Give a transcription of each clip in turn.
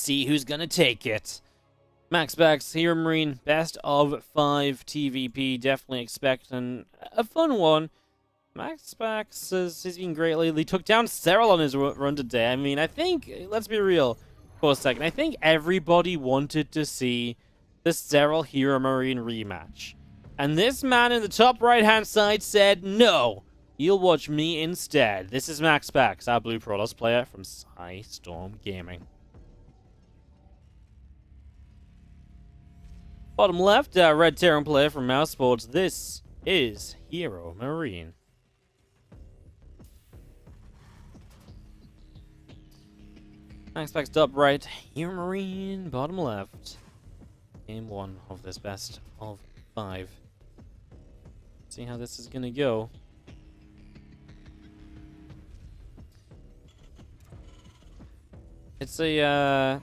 see who's gonna take it. MaxPax, HeroMarine, best of 5 TVP. Definitely expecting a fun one. MaxPax has been great lately. Took down Serral on his run today. I mean, I think, let's be real for a second. I think everybody wanted to see the Serral HeroMarine rematch. And this man in the top right-hand side said, no, you'll watch me instead. This is MaxPax, our Blue Protoss player from Storm Gaming. Bottom left, Red Terran player from mousesports. This is HeroMarine. MaxPax top right, HeroMarine bottom left. Game 1 of this best of 5. See how this is gonna go. It's a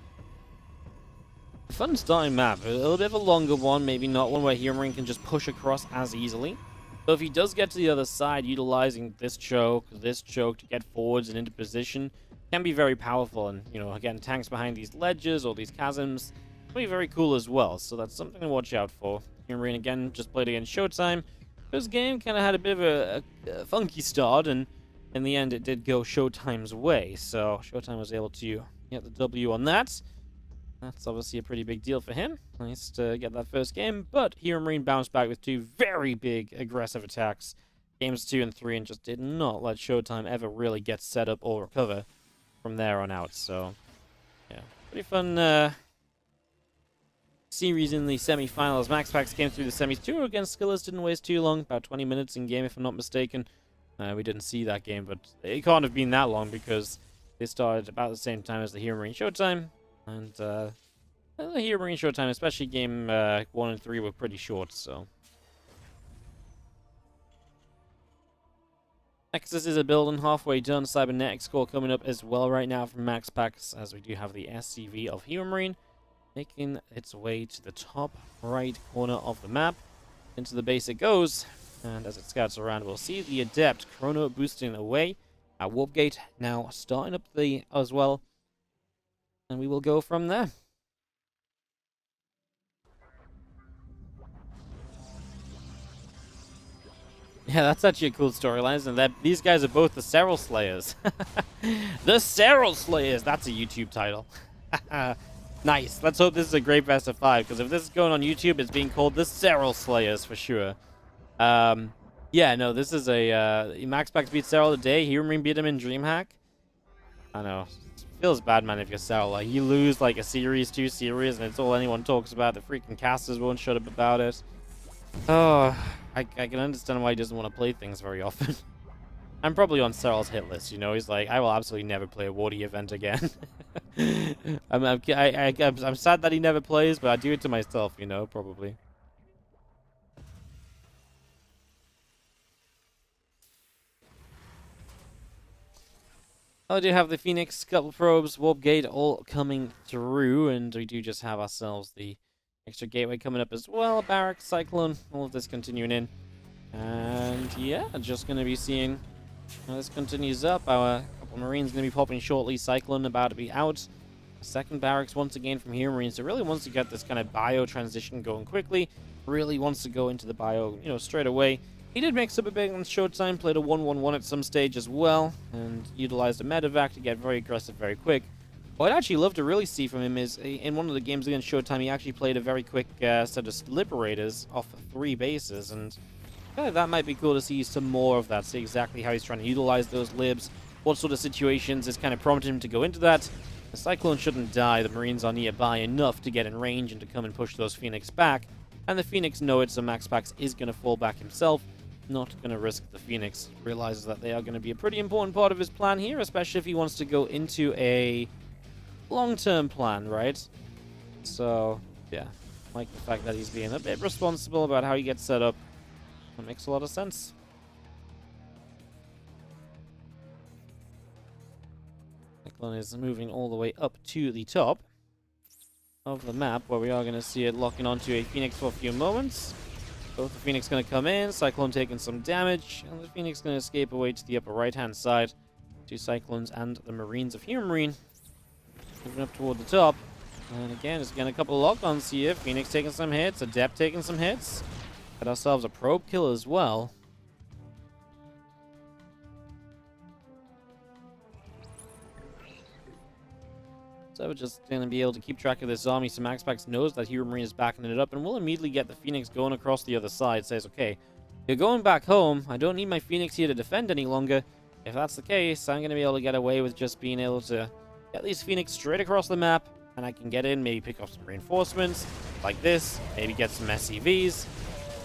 fun starting map. A little bit of a longer one, maybe not one where HeroMarine can just push across as easily. So if he does get to the other side, utilizing this choke to get forwards and into position can be very powerful. And, you know, again, tanks behind these ledges or these chasms can be very cool as well. So that's something to watch out for. HeroMarine, again, just played against Showtime. This game kind of had a bit of a funky start, and in the end, it did go Showtime's way. So Showtime was able to get the W on that. That's obviously a pretty big deal for him. Nice to get that first game, but HeroMarine bounced back with 2 very big aggressive attacks. Games 2 and 3, and just did not let Showtime ever really get set up or recover from there on out. So, yeah, pretty fun series in the semi-finals. MaxPax came through the semis 2 against Skillers, didn't waste too long, about 20 minutes in game if I'm not mistaken. We didn't see that game, but it can't have been that long because they started about the same time as the HeroMarine Showtime. And the HeroMarine Showtime, especially game 1 and 3, were pretty short, so. Nexus is a build and halfway done. Cybernetic score coming up as well right now from MaxPax, as we do have the SCV of HeroMarine making its way to the top right corner of the map. Into the base it goes, and as it scouts around, we'll see the Adept Chrono boosting away. Our Warp Gate now starting up as well. And we will go from there. Yeah, that's actually a cool storyline, isn't it? These guys are both the Serral Slayers. The Serral Slayers! That's a YouTube title. Nice. Let's hope this is a great best of 5, because if this is going on YouTube, it's being called the Serral Slayers for sure. Yeah, no, this is a MaxPax beat Serral today. HeroMarine beat him in DreamHack. I know. Feels bad, man, if you're Serral. Like, you lose, like, a series, 2 series, and it's all anyone talks about. The freaking casters won't shut up about it. Oh, I can understand why he doesn't want to play things very often. I'm probably on Serral's hit list, you know? He's like, I will absolutely never play a Wardy event again. I'm sad that he never plays, but I do it to myself, you know, probably. I do have the Phoenix, couple probes, Warp Gate all coming through, and we do just have ourselves the extra gateway coming up as well. Barrack, Cyclone, all of this continuing in. And yeah, just going to be seeing how this continues up. Our couple Marines going to be popping shortly. Cyclone about to be out. Second Barracks once again from HeroMarine. So really wants to get this kind of bio transition going quickly. Really wants to go into the bio, you know, straight away. He did mix up a bit on Showtime, played a 1-1-1 at some stage as well, and utilized a medevac to get very aggressive very quick. What I'd actually love to really see from him is, in one of the games against Showtime, he actually played a very quick set of Liberators off 3 bases, and that might be cool to see some more of that, see exactly how he's trying to utilize those libs, what sort of situations is kind of prompting him to go into that. The Cyclone shouldn't die, the Marines are nearby enough to get in range and to come and push those Phoenix back, and the Phoenix know it, so MaxPax is going to fall back himself. Not going to risk the Phoenix. Realizes that they are going to be a pretty important part of his plan here, especially if he wants to go into a long-term plan, right? So, yeah. Like the fact that he's being a bit responsible about how he gets set up. That makes a lot of sense. Cyclone is moving all the way up to the top of the map, where we are going to see it locking onto a Phoenix for a few moments. Both the Phoenix going to come in, Cyclone taking some damage, and the Phoenix going to escape away to the upper right-hand side. 2 Cyclones and the Marines of HeroMarine moving up toward the top. And again, just getting a couple of lock-ons here. Phoenix taking some hits, Adept taking some hits. Got ourselves a probe kill as well. So we're just going to be able to keep track of this army, so MaxPax knows that HeroMarine is backing it up, and we'll immediately get the Phoenix going across the other side. Says, okay, you're going back home. I don't need my Phoenix here to defend any longer. If that's the case, I'm going to be able to get away with just being able to get these Phoenix straight across the map, and I can get in, maybe pick up some reinforcements, like this, maybe get some SCVs.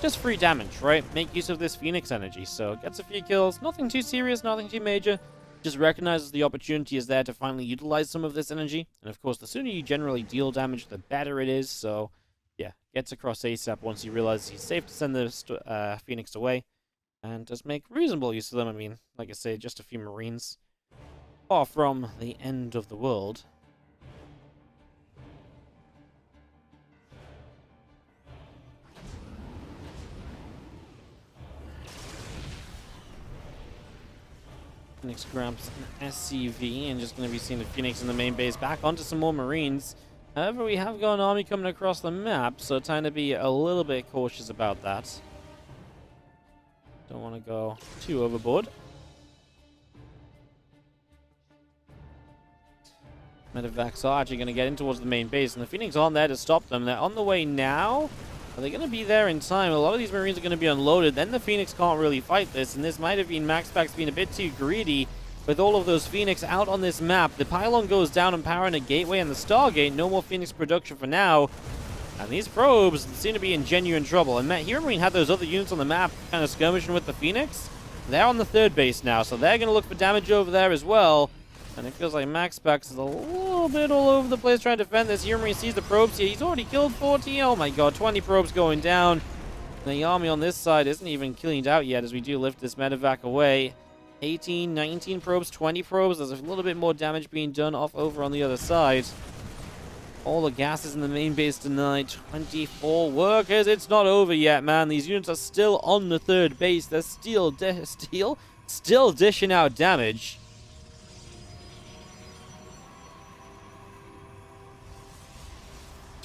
Just free damage, right? Make use of this Phoenix energy. So, gets a few kills. Nothing too serious, nothing too major. Just recognizes the opportunity is there to finally utilize some of this energy. And of course, the sooner you generally deal damage, the better it is. So, yeah, gets across ASAP once he realizes he's safe to send the Phoenix away. And just make reasonable use of them. I mean, like I say, just a few Marines. Far from the end of the world. Phoenix grabs an SCV and just going to be seeing the Phoenix in the main base back onto some more Marines. However, we have got an army coming across the map, so time to be a little bit cautious about that. Don't want to go too overboard. Medevacs are actually going to get in towards the main base, and the Phoenix aren't there to stop them. They're on the way now. Are they going to be there in time? A lot of these Marines are going to be unloaded. Then the Phoenix can't really fight this, and this might have been MaxPax being a bit too greedy with all of those Phoenix out on this map. The pylon goes down and powering a gateway and the Stargate. No more Phoenix production for now. And these probes seem to be in genuine trouble. And HeroMarine had those other units on the map kind of skirmishing with the Phoenix. They're on the third base now, so they're going to look for damage over there as well. And it feels like MaxPax is a little bit all over the place trying to defend this. HeroMarine sees the probes here. He's already killed 14. Oh my god, 20 probes going down. The army on this side isn't even cleaned out yet as we do lift this medevac away. 18, 19 probes, 20 probes. There's a little bit more damage being done off over on the other side. All the gases in the main base tonight. 24 workers. It's not over yet, man. These units are still on the third base. They're still dishing out damage.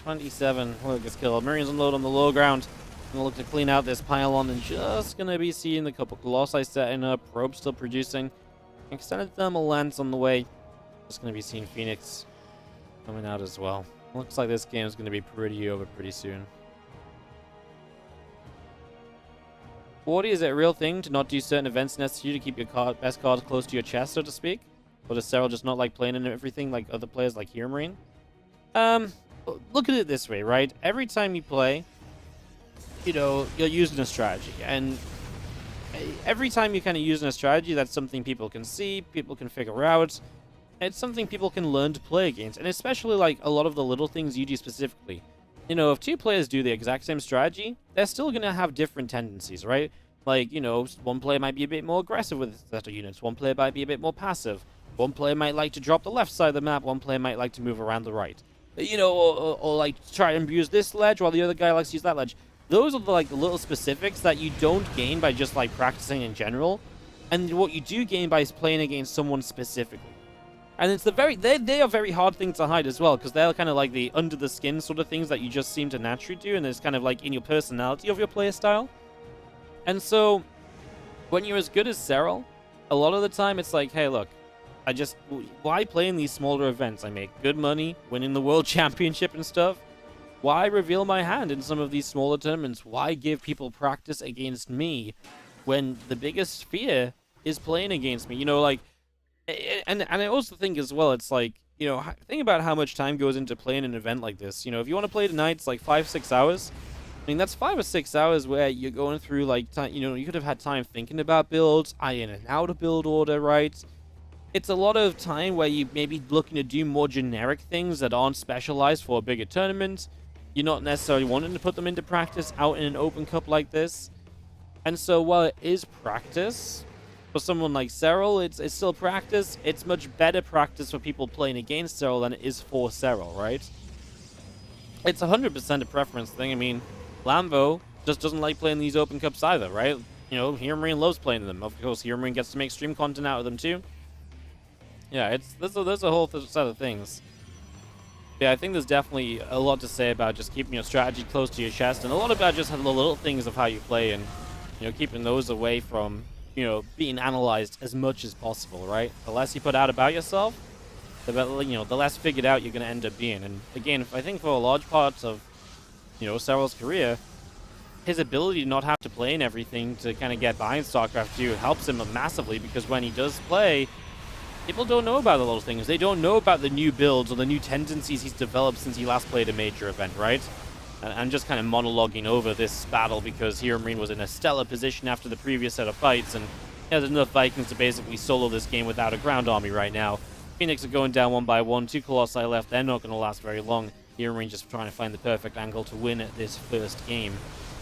$27 workers killed. Marines unload on the low ground. Gonna look to clean out this pylon and just gonna be seeing a couple Colossi setting up. Probe still producing. Extended thermal lance on the way. Just gonna be seeing Phoenix coming out as well. Looks like this game is gonna be pretty over pretty soon. Wardy, is it a real thing to not do certain events necessary to keep your best cards close to your chest, so to speak? Or does Serral just not like playing in everything like other players like HeroMarine? Look at it this way, right? Every time you play, you know, you're using a strategy. And every time you're kind of using a strategy, that's something people can see, people can figure out. It's something people can learn to play against. And especially, like, a lot of the little things you do specifically. You know, if two players do the exact same strategy, they're still going to have different tendencies, right? Like, you know, one player might be a bit more aggressive with set of units. One player might be a bit more passive. One player might like to drop the left side of the map. One player might like to move around the right. You know, or like try and use this ledge while the other guy likes to use that ledge. Those are the little specifics that you don't gain by just like practicing in general, and what you do gain by playing against someone specifically. And it's they are very hard things to hide as well, because they're kind of like the under the skin sort of things that you just seem to naturally do, and it's kind of like in your personality of your player style. And so, when you're as good as Serral, a lot of the time it's like, hey, look. Why play in these smaller events? I make good money, winning the world championship and stuff. Why reveal my hand in some of these smaller tournaments? Why give people practice against me when the biggest fear is playing against me? You know, like, and I also think as well, it's like, you know, think about how much time goes into playing an event like this. You know, if you want to play tonight, it's like 5-6 hours. I mean, that's 5 or 6 hours where you're going through, like, you know, you could have had time thinking about builds, ironing out a build order, right? It's a lot of time where you may be looking to do more generic things that aren't specialized for a bigger tournament. You're not necessarily wanting to put them into practice out in an open cup like this. And so while it is practice, for someone like Serral, it's still practice. It's much better practice for people playing against Serral than it is for Serral, right? It's 100% a preference thing. I mean, Lambo just doesn't like playing these open cups either, right? You know, HeroMarine loves playing them. Of course, HeroMarine gets to make stream content out of them too. Yeah, there's a whole set of things. Yeah, I think there's definitely a lot to say about just keeping your strategy close to your chest, and a lot about just the little things of how you play, and keeping those away from being analyzed as much as possible, right? The less you put out about yourself, the better, the less figured out you're going to end up being. And again, I think for a large part of Serral's career, his ability to not have to play in everything to kind of get by in StarCraft 2 helps him massively, because when he does play, people don't know about the little things. They don't know about the new builds or the new tendencies he's developed since he last played a major event, right? And I'm just kind of monologuing over this battle because HeroMarine was in a stellar position after the previous set of fights, and he has enough Vikings to basically solo this game without a ground army right now. Phoenix are going down one by one, 2 Colossi left. They're not going to last very long. HeroMarine just trying to find the perfect angle to win at this first game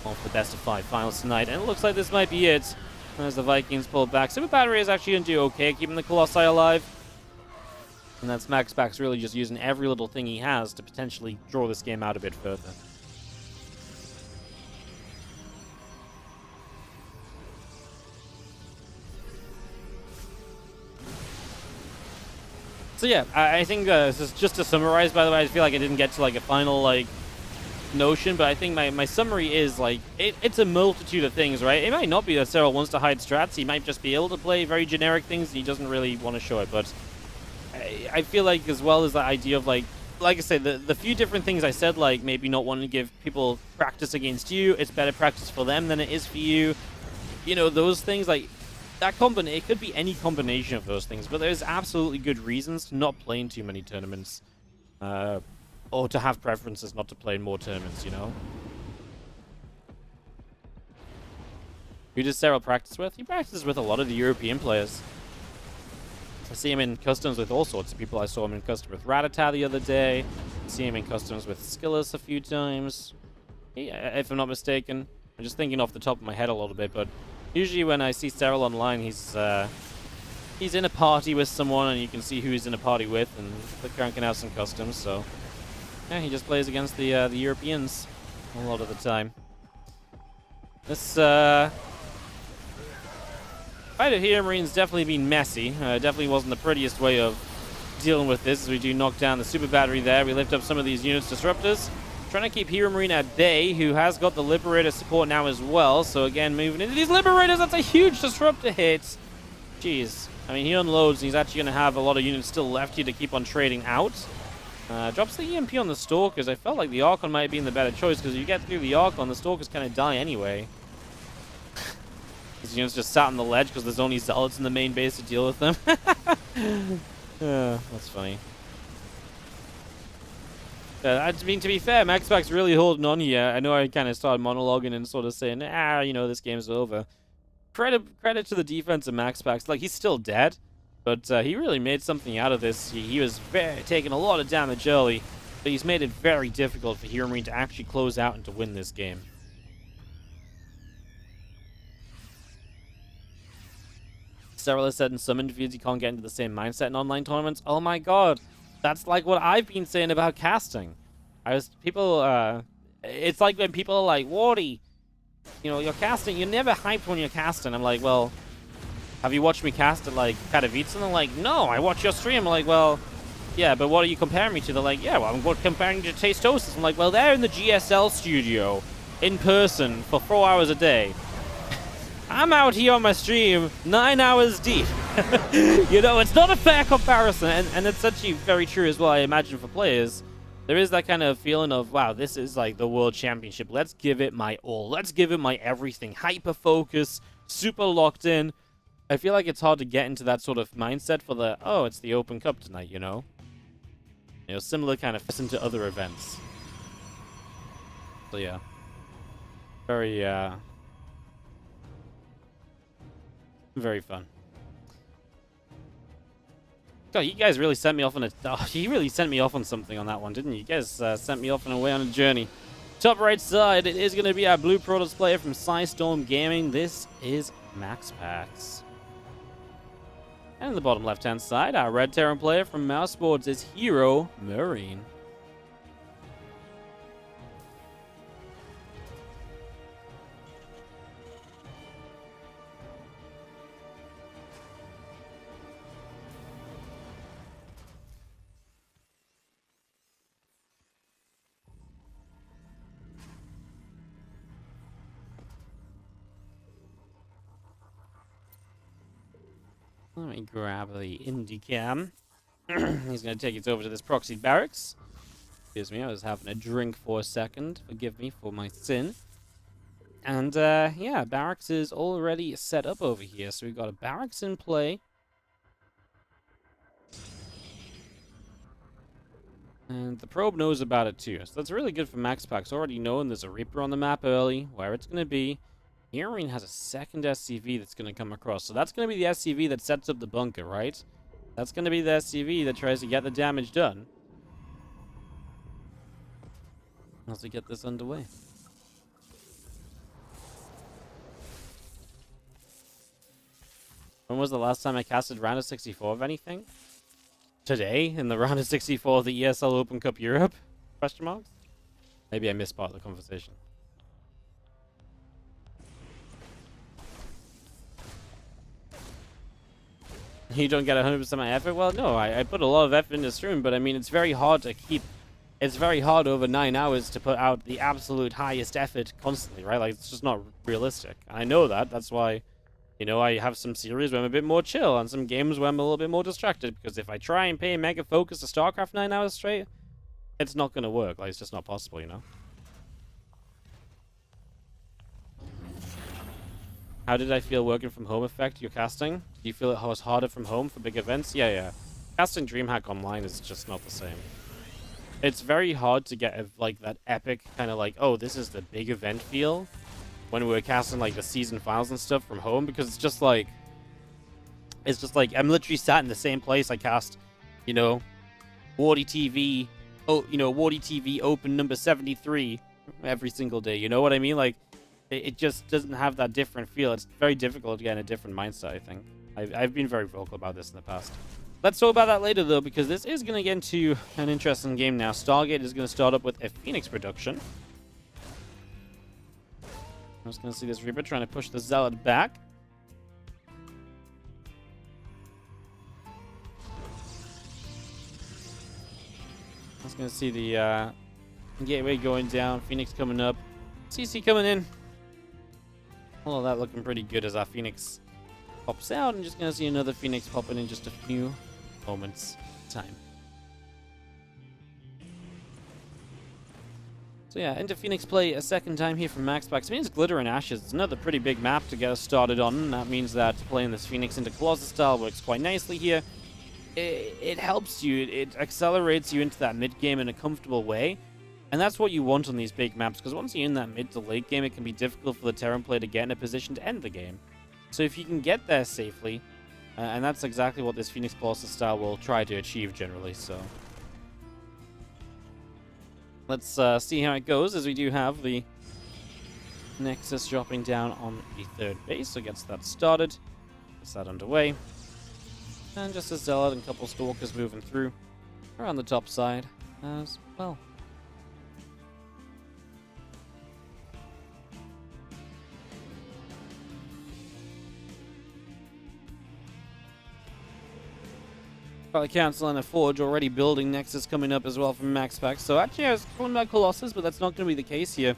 of the best of 5 finals tonight. And it looks like this might be it as the Vikings pull back. Super Battery is actually going to do okay, keeping the Colossi alive. And that's MaxPax really just using every little thing he has to potentially draw this game out a bit further. So yeah, I think this is just to summarize, by the way. I feel like I didn't get to like a final notion, but I think my summary is like it's a multitude of things, right? It might not be that Serral wants to hide strats. He might just be able to play very generic things and he doesn't really want to show it. But I feel like, as well as the idea of like I said, the few different things I said, like maybe not wanting to give people practice against you, it's better practice for them than it is for you. Those things, like that it could be any combination of those things, but there's absolutely good reasons to not play in too many tournaments. Or to have preferences not to play in more tournaments, Who does Serral practice with? He practices with a lot of the European players. I see him in customs with all sorts of people. I saw him in custom with Ratata the other day. I see him in customs with Skillus a few times. Yeah, if I'm not mistaken. I'm just thinking off the top of my head a little bit, but usually when I see Serral online, he's in a party with someone, and you can see who he's in a party with, and they're cranking out some customs, so yeah, he just plays against the Europeans a lot of the time. This fight of HeroMarine's definitely been messy. Definitely wasn't the prettiest way of dealing with this, as we do knock down the super battery there. We lift up some of these units disruptors, trying to keep HeroMarine at bay, who has got the Liberator support now as well. So again, moving into these Liberators, that's a huge disruptor hit. Jeez. I mean, he unloads, and he's actually going to have a lot of units still left here to keep on trading out. Drops the EMP on the Stalkers. I felt like the Archon might have been the better choice, because if you get through the Archon, the Stalkers kind of die anyway. These units just sat on the ledge because there's only Zealots in the main base to deal with them. That's funny. I mean, to be fair, MaxPax really holding on here. I know I kind of started monologuing and sort of saying, this game's over. Credit to the defense of MaxPax. Like, he's still dead, but he really made something out of this. He was taking a lot of damage early, but he's made it very difficult for HeroMarine to actually close out and to win this game. Serral has said in some interviews you can't get into the same mindset in online tournaments. Oh my god, that's like what I've been saying about casting. It's like when people are like, Wardy, you're casting, you're never hyped when you're casting. I'm like, well, have you watched me cast at like Katowice? And they're like, no, I watch your stream. I'm like, well, yeah, but what are you comparing me to? They're like, yeah, well, I'm comparing you to Tastosis. I'm like, well, they're in the GSL studio in person for 4 hours a day. I'm out here on my stream 9 hours deep. It's not a fair comparison, and it's actually very true as well, I imagine, for players. There is that kind of feeling of, wow, this is like the World Championship. Let's give it my all. Let's give it my everything. Hyper-focus, super locked in. I feel like it's hard to get into that sort of mindset for it's the Open Cup tonight, similar kind of listen to other events. So yeah. Very fun. God, you guys really sent me off on you really sent me off on something on that one, didn't you? You guys sent me off and away on a journey. Top right side, it is going to be our Blue Protoss player from Storm Gaming. This is MaxPax. And in the bottom left-hand side, our Red Terran player from Mouseboards is HeroMarine. Let me grab the indie cam. He's going to take it over to this proxy barracks. Excuse me, I was having a drink for a second. Forgive me for my sin. And, yeah, barracks is already set up over here. So we've got a barracks in play. And the probe knows about it too. So that's really good for MaxPax. Already knowing there's a Reaper on the map early, where it's going to be. HeroMarine has a second SCV that's going to come across. So that's going to be the SCV that sets up the bunker, right? That's going to be the SCV that tries to get the damage done. As we get this underway. When was the last time I casted round of 64 of anything? Today, in the round of 64 of the ESL Open Cup Europe? Question marks? Maybe I missed part of the conversation. You don't get 100% of my effort? Well, no, I put a lot of effort in this room, but I mean, it's very hard to keep... It's very hard over 9 hours to put out the absolute highest effort constantly, right? Like, it's just not realistic. And I know that. That's why, you know, I have some series where I'm a bit more chill and some games where I'm a little bit more distracted. Because if I try and pay mega focus to StarCraft 9 hours straight, it's not going to work. Like, it's just not possible, you know? How did I feel working from home effect? You're casting? Do you feel it was harder from home for big events? Yeah. Casting DreamHack Online is just not the same. It's very hard to get like that epic kind of like, oh, this is the big event feel when we're casting like the season finals and stuff from home, because it's just like I'm literally sat in the same place I cast, you know, WardiTV, WardiTV Open number 73 every single day. You know what I mean? Like, it just doesn't have that different feel. It's very difficult to get in a different mindset, I think. I've been very vocal about this in the past. Let's talk about that later, though, because this is going to get into an interesting game now. Stargate is going to start up with a Phoenix production. I'm just going to see this Reaper trying to push the Zealot back. I'm just going to see the Gateway going down, Phoenix coming up, CC coming in. All of that looking pretty good as our Phoenix pops out. I'm just going to see another Phoenix popping in just a few moments time. So yeah, into Phoenix play a second time here from MaxPax. It means Glitter and Ashes. It's another pretty big map to get us started on, and that means that playing this Phoenix into Colossus style works quite nicely here. It helps you, it accelerates you into that mid game in a comfortable way, and that's what you want on these big maps, because once you're in that mid to late game, it can be difficult for the Terran player to get in a position to end the game. So if you can get there safely, and that's exactly what this Phoenix Colossus style will try to achieve generally, so... Let's see how it goes, as we do have the Nexus dropping down on the third base, so gets that started. Gets that underway. And just a Zealot and a couple Stalkers moving through around the top side as well. Got the Council and a Forge already building. Nexus coming up as well from MaxPax. So actually I was calling about Colossus, but that's not going to be the case here.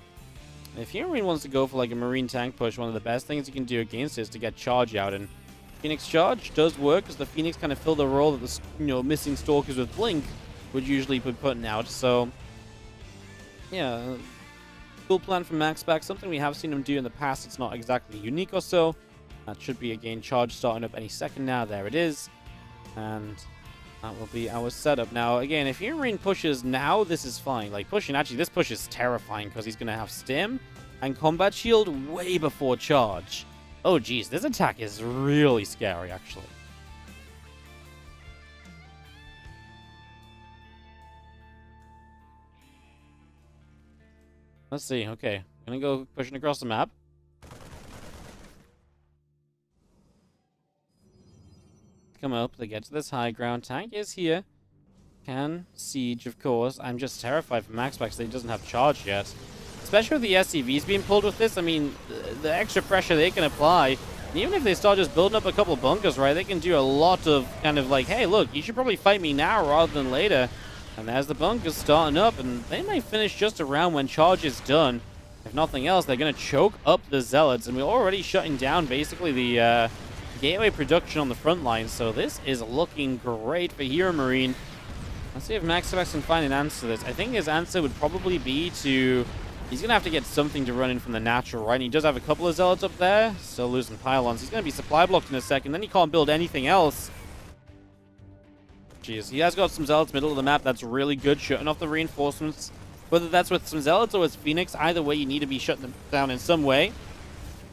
If HeroMarine wants to go for like a Marine tank push, one of the best things you can do against it is to get Charge out. And Phoenix Charge does work, because the Phoenix kind of fill the role that the missing Stalkers with Blink would usually be putting out. So yeah, cool plan from MaxPax. Something we have seen him do in the past. It's not exactly unique or so. That should be again Charge starting up any second now. There it is. And that will be our setup. Now, again, if HeroMarine pushes now, this is fine. Like, pushing, actually, this push is terrifying, because he's going to have Stim and Combat Shield way before Charge. Oh, geez, this attack is really scary, actually. Let's see, okay. I'm going to go pushing across the map. Come up, they get to this high ground. Tank is here. Can siege, of course. I'm just terrified for MaxPax that he doesn't have Charge yet. Especially with the SCVs being pulled with this. I mean, the extra pressure they can apply. And even if they start just building up a couple bunkers, right, they can do a lot of kind of like, hey, look, you should probably fight me now rather than later. And there's the bunkers starting up, and they might finish just around when Charge is done. If nothing else, they're going to choke up the Zealots, and we're already shutting down basically the gateway production on the front line, so this is looking great for HeroMarine. Let's see if MaxPax can find an answer to this. I think his answer would probably be to... He's going to have to get something to run in from the natural, right? And he does have a couple of Zealots up there. Still losing pylons. He's going to be supply blocked in a second. Then he can't build anything else. Jeez, he has got some Zealots middle of the map. That's really good. Shutting off the reinforcements. Whether that's with some Zealots or with Phoenix, either way, you need to be shutting them down in some way.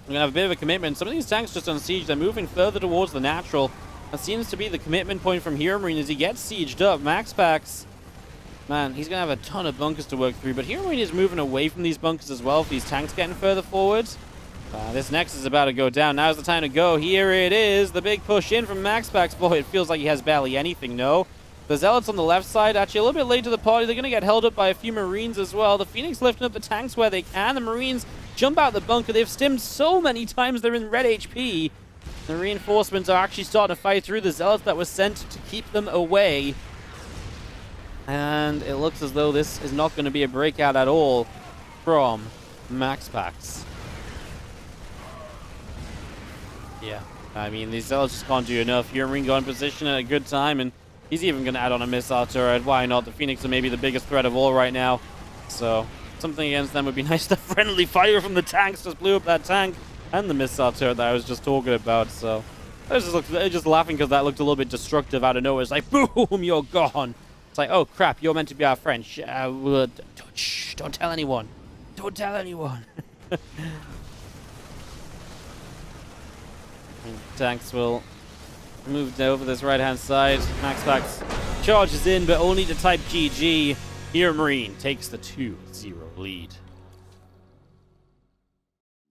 We're going to have a bit of a commitment. Some of these tanks just on siege. They're moving further towards the natural. That seems to be the commitment point from HeroMarine as he gets sieged up. MaxPax, man, he's going to have a ton of bunkers to work through. But HeroMarine is moving away from these bunkers as well. If these tanks getting further forward. This Nexus is about to go down. Now's the time to go. Here it is. The big push in from MaxPax. Boy, it feels like he has barely anything, no? The Zealots on the left side, actually a little bit late to the party. They're going to get held up by a few Marines as well. The Phoenix lifting up the tanks where they can. The Marines jump out the bunker. They've stimmed so many times they're in red HP. The reinforcements are actually starting to fight through the Zealots that were sent to keep them away. And it looks as though this is not going to be a breakout at all from MaxPax. Yeah, I mean, these Zealots just can't do enough. HeroMarine got in position at a good time, and he's even going to add on a missile turret. Why not? The Phoenix are maybe the biggest threat of all right now. So, something against them would be nice. The friendly fire from the tanks just blew up that tank and the missile turret that I was just talking about. So, I was just laughing because that looked a little bit destructive out of nowhere. It's like, boom, you're gone. It's like, oh, crap, you're meant to be our friend. Don't tell anyone. Don't tell anyone. Tanks will move over this right-hand side. MaxPax charges in, but only to type GG. HeroMarine takes the 2-0 lead.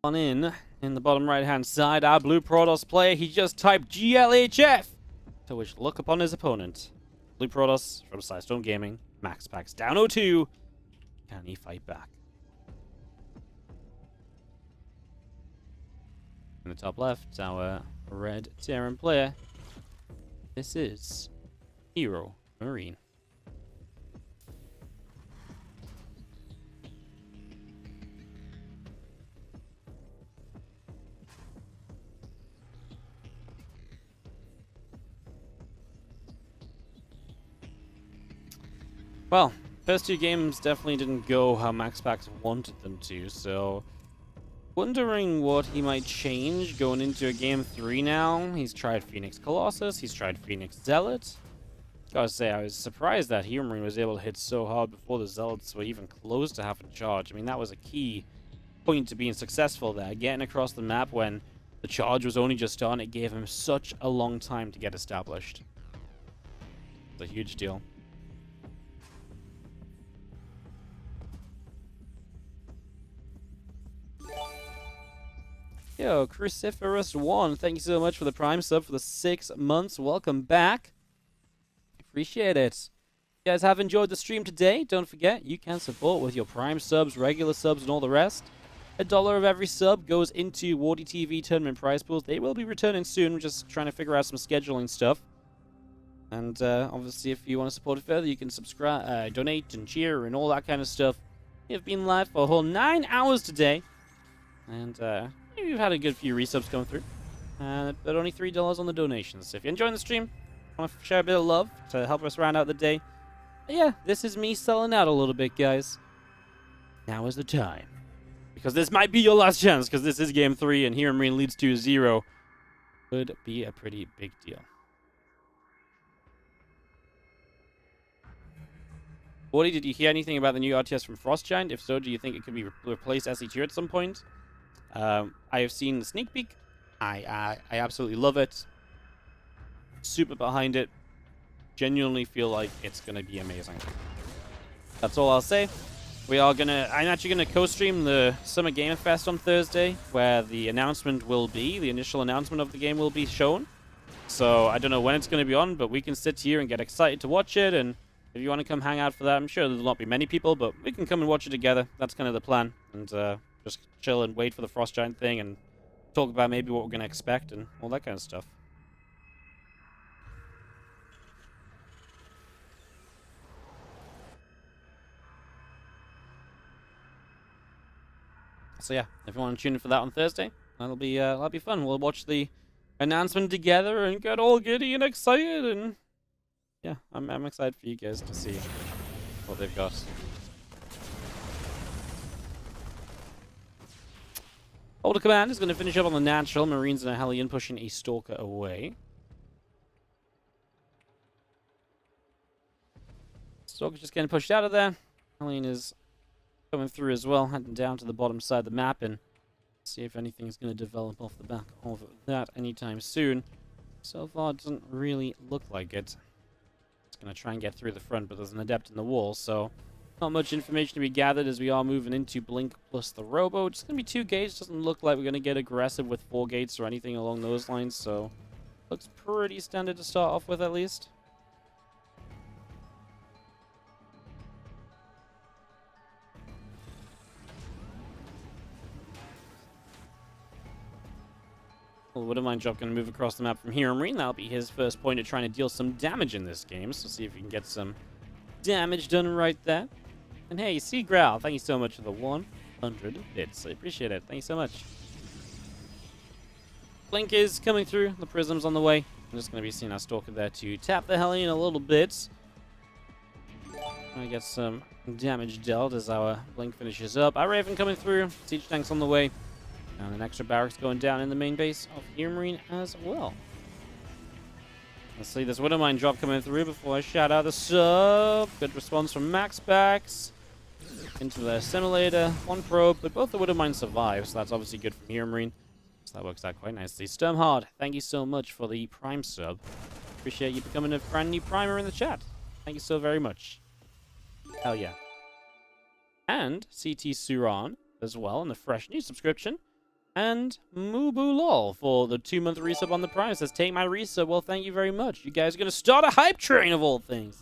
On in the bottom right-hand side, our blue Protoss player, he just typed GLHF, to which look upon his opponent. Blue Protoss from Sidestone Gaming, MaxPax down 0-2. Can he fight back? In the top left, our red Terran player. This is HeroMarine. Well, first two games definitely didn't go how MaxPax wanted them to, so wondering what he might change going into a game 3 now. He's tried Phoenix Colossus, he's tried Phoenix Zealot. Gotta say, I was surprised that HeroMarine was able to hit so hard before the Zealots were even close to having to charge. I mean, that was a key point to being successful there. Getting across the map when the charge was only just on, it gave him such a long time to get established. It's a huge deal. Yo, Cruciferous1, thank you so much for the Prime sub for the 6 months. Welcome back. Appreciate it. If you guys have enjoyed the stream today, don't forget, you can support with your Prime subs, regular subs, and all the rest. $1 of every sub goes into WardiTV tournament prize pools. They will be returning soon. We're just trying to figure out some scheduling stuff. And obviously, if you want to support it further, you can subscribe, donate, and cheer, and all that kind of stuff. We've been live for a whole 9 hours today. And we've had a good few resubs come through. But only $3 on the donations. So if you're enjoying the stream, want to share a bit of love to help us round out the day. But yeah, this is me selling out a little bit, guys. Now is the time. Because this might be your last chance, because this is game 3, and HeroMarine leads 2-0. Could be a pretty big deal. Woody, did you hear anything about the new RTS from Frost Giant? If so, do you think it could be replaced SE2 at some point? I have seen the sneak peek. I absolutely love it. Super behind it. Genuinely feel like it's going to be amazing. That's all I'll say. I'm actually gonna co-stream the Summer Game Fest on Thursday, where the announcement will be, the initial announcement of the game will be shown. So I don't know when it's gonna be on, but we can sit here and get excited to watch it. And if you want to come hang out for that, I'm sure there'll not be many people, but we can come and watch it together. That's kind of the plan, and just chill and wait for the Frost Giant thing, and talk about maybe what we're gonna expect and all that kind of stuff. So yeah, if you want to tune in for that on Thursday, that'll be fun. We'll watch the announcement together and get all giddy and excited. And yeah, I'm excited for you guys to see what they've got. Older Command is going to finish up on the natural. Marines and a Hellion pushing a Stalker away. Stalker's just getting pushed out of there. Hellion is coming through as well, heading down to the bottom side of the map and see if anything is going to develop off the back of that anytime soon. So far, it doesn't really look like it. It's going to try and get through the front, but there's an Adept in the wall, so not much information to be gathered as we are moving into Blink plus the Robo. It's going to be 2 gates. Doesn't look like we're going to get aggressive with 4 gates or anything along those lines, so looks pretty standard to start off with at least. Well, Wouldn't Drop going to move across the map from HeroMarine. That'll be his first point at trying to deal some damage in this game, so see if we can get some damage done right there. And hey, Growl, thank you so much for the 100 bits. I appreciate it. Thank you so much. Blink is coming through. The Prism's on the way. I'm just going to be seeing our Stalker there to tap the Hellion a little bit. I get some damage dealt as our Blink finishes up. Our Raven coming through. Siege Tank's on the way. And an extra barracks going down in the main base of HeroMarine as well. Let's see this Widowmine drop coming through before I shout out the sub. Good response from MaxPax. Into the simulator. 1 probe, but both the Widowmine survive, so that's obviously good from HeroMarine. So that works out quite nicely. Sturmhard, thank you so much for the Prime sub. Appreciate you becoming a brand new Primer in the chat. Thank you so very much. Hell yeah. And CT Suran as well in the fresh new subscription. And Mubulol for the 2-month resub on the Prime. Says, take my resub. Well, thank you very much. You guys are going to start a hype train of all things.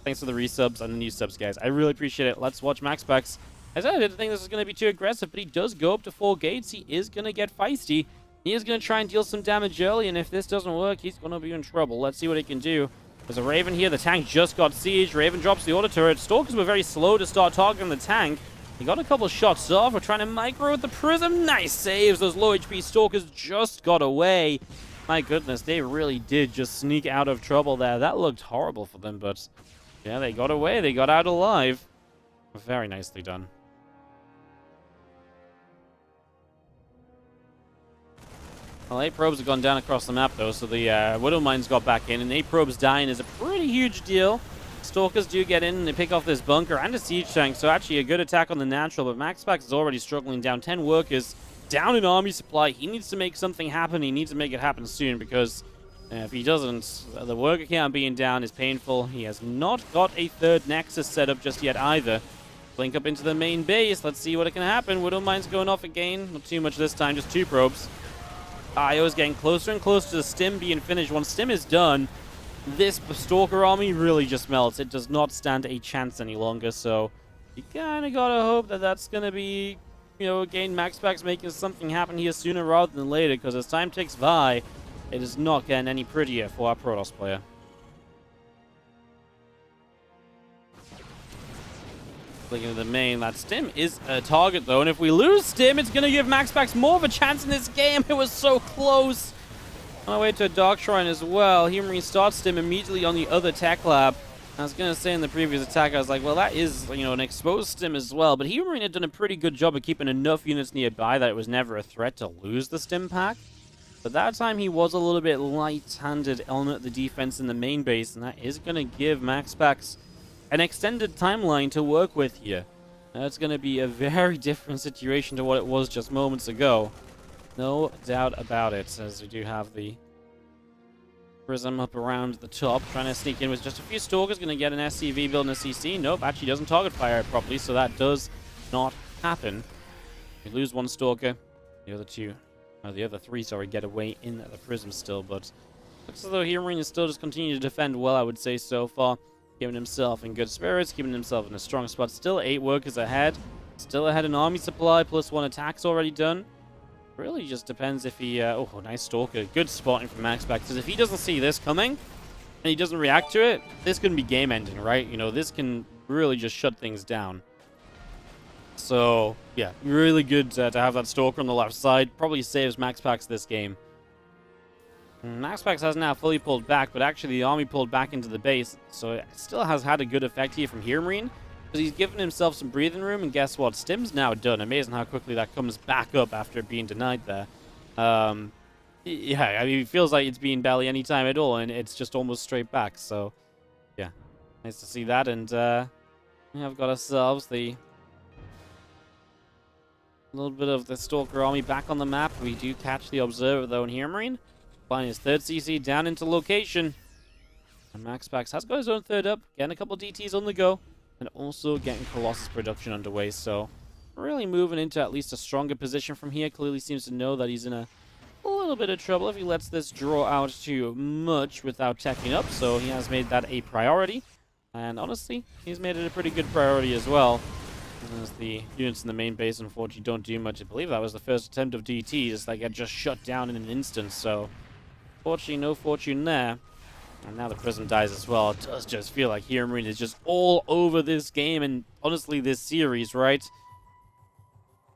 Thanks for the resubs and the new subs, guys. I really appreciate it. Let's watch MaxPax. I said I didn't think this was going to be too aggressive, but he does go up to 4 gates. He is going to get feisty. He is going to try and deal some damage early, and if this doesn't work, he's going to be in trouble. Let's see what he can do. There's a Raven here. The tank just got sieged. Raven drops the auto turret. Stalkers were very slow to start targeting the tank. He got a couple shots off. We're trying to micro with the Prism. Nice saves. Those low HP Stalkers just got away. My goodness, they really did just sneak out of trouble there. That looked horrible for them, but yeah, they got away. They got out alive. Very nicely done. Well, 8 probes have gone down across the map, though, so the Widowmine's got back in, and 8 probes dying is a pretty huge deal. Stalkers do get in and they pick off this bunker and a siege tank, so actually a good attack on the natural, but MaxPax is already struggling down 10 workers, down in army supply. He needs to make something happen. He needs to make it happen soon, because if he doesn't, the worker count being down is painful. He has not got a 3rd Nexus set up just yet either. Blink up into the main base. Let's see what can happen. Widowmine's going off again. Not too much this time, just 2 probes. IO is getting closer and closer to the stim being finished. Once stim is done, this Stalker army really just melts. It does not stand a chance any longer, so you kind of gotta hope that that's gonna be, you know, again, MaxPax making something happen here sooner rather than later, because as time ticks by, it is not getting any prettier for our Protoss player. Looking at the main, that stim is a target though, and if we lose stim, it's gonna give MaxPax more of a chance in this game. It was so close. On our way to a Dark Shrine as well. HeroMarine starts stim immediately on the other tech lab. I was gonna say in the previous attack, I was like, well, that is, you know, an exposed stim as well, but HeroMarine had done a pretty good job of keeping enough units nearby that it was never a threat to lose the stim pack. But that time he was a little bit light-handed on the defense in the main base, and that is gonna give MaxPax an extended timeline to work with here. That's going to be a very different situation to what it was just moments ago. No doubt about it, as we do have the Prism up around the top, trying to sneak in with just a few Stalkers. Going to get an SCV building a CC. Nope, actually doesn't target fire it properly, so that does not happen. We lose 1 Stalker. The other 3, sorry, get away in the Prism still, but looks as though HeroMarine is still just continuing to defend well, I would say, so far. Keeping himself in good spirits, keeping himself in a strong spot. Still 8 workers ahead. Still ahead in army supply, plus 1 attack's already done. Really just depends if he... oh, nice Stalker. Good spotting from MaxPax, because if he doesn't see this coming, and he doesn't react to it, this can be game ending, right? You know, this can really just shut things down. So, yeah, really good to have that Stalker on the left side. Probably saves MaxPax this game. MaxPax has now fully pulled back, but actually the army pulled back into the base, so it still has had a good effect here from HeroMarine, because he's given himself some breathing room, and guess what? Stim's now done. Amazing how quickly that comes back up after being denied there. Yeah, I mean, it feels like it's been barely any time at all, and it's just almost straight back, so yeah. Nice to see that, and we have got ourselves the little bit of the Stalker army back on the map. We do catch the Observer, though, in HeroMarine. Flying his third CC down into location. And MaxPax has got his own third up, getting a couple DTs on the go, and also getting Colossus production underway. So, really moving into at least a stronger position from here. Clearly seems to know that he's in a little bit of trouble if he lets this draw out too much without teching up. So, he has made that a priority. And honestly, he's made it a pretty good priority as well. As the units in the main base, unfortunately, don't do much. I believe that was the first attempt of DTs. They get just shut down in an instant. So, fortunately, no fortune there. And now the Prism dies as well. It does just feel like HeroMarine is just all over this game and, honestly, this series, right?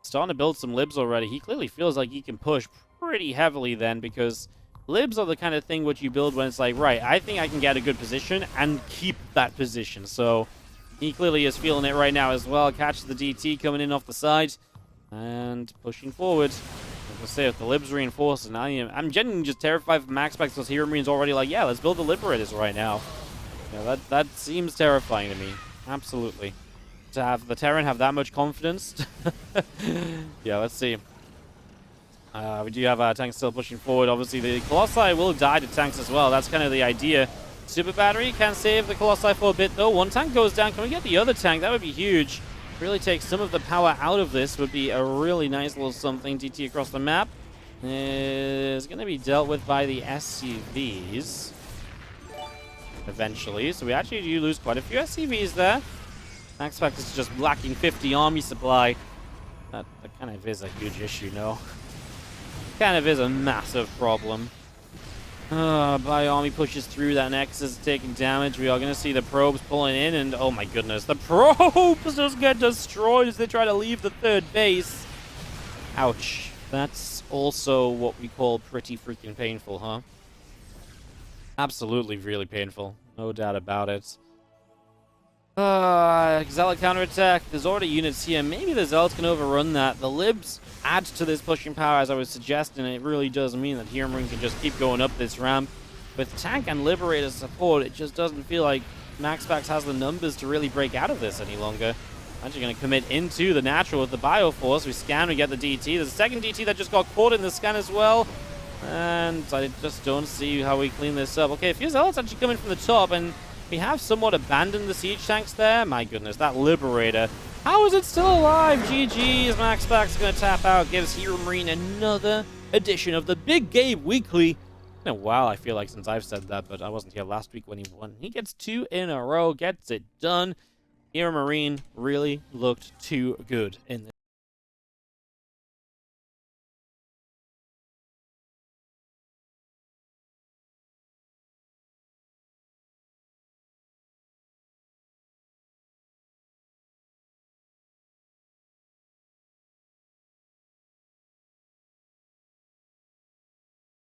Starting to build some libs already. He clearly feels like he can push pretty heavily then, because libs are the kind of thing which you build when it's like, right, I think I can get a good position and keep that position. So he clearly is feeling it right now as well. Catches the DT coming in off the side and pushing forward. As I say, if the libs reinforce, and I'm genuinely just terrified for MaxPax, because HeroMarine's already like, yeah, let's build the Liberators right now. Yeah, that seems terrifying to me. Absolutely. To have the Terran have that much confidence. Yeah, let's see. We do have our tanks still pushing forward. Obviously, the Colossi will die to tanks as well. That's kind of the idea. Super Battery can save the Colossi for a bit, though. One tank goes down. Can we get the other tank? That would be huge. Really take some of the power out of this would be a really nice little something. DT across the map is going to be dealt with by the SCVs eventually. So we actually do lose quite a few SCVs there. MaxPax is just lacking 50 army supply. That kind of is a huge issue, no? Kind of is a massive problem. By army pushes through, that Nexus is taking damage. We are going to see the probes pulling in, and oh my goodness, the probes just get destroyed as they try to leave the third base. Ouch. That's also what we call pretty freaking painful, huh? Absolutely really painful. No doubt about it. Zealot counterattack. There's already units here. Maybe the Zealots can overrun that. The Libs add to this pushing power, as I was suggesting. It really does mean that HeroMarine can just keep going up this ramp. With Tank and Liberator support, it just doesn't feel like MaxPax has the numbers to really break out of this any longer. Actually going to commit into the natural with the Bioforce. We scan, we get the DT. There's a second DT that just got caught in the scan as well. And I just don't see how we clean this up. Okay, a few Zealots actually coming from the top, and we have somewhat abandoned the siege tanks there. My goodness, that Liberator. How is it still alive? GG's. MaxPax is going to tap out. Gives HeroMarine another edition of the Big Game Weekly. It's been a while, I feel like, since I've said that, but I wasn't here last week when he won. He gets 2 in a row, gets it done. HeroMarine really looked too good in this.